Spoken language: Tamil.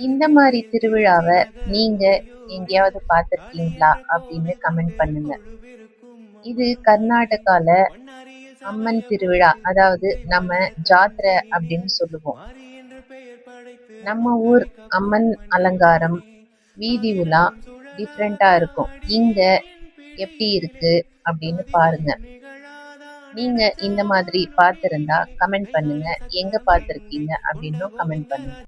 இந்த மாதிரி திருவிழாவை நீங்க எங்கேயாவது பார்த்திருக்கீங்களா அப்படின்னு கமெண்ட் பண்ணுங்க. இது கர்நாடகால அம்மன் திருவிழா, அதாவது நம்ம ஜாத்ரை அப்படின்னு சொல்லுவோம். நம்ம ஊர் அம்மன் அலங்காரம், வீதி உலா டிஃப்ரெண்டா இருக்கும். இங்க எப்படி இருக்கு அப்படின்னு பாருங்க. நீங்க இந்த மாதிரி பார்த்திருந்தா கமெண்ட் பண்ணுங்க. எங்க பார்த்திருக்கீங்க அப்படின்னும் கமெண்ட் பண்ணுங்க.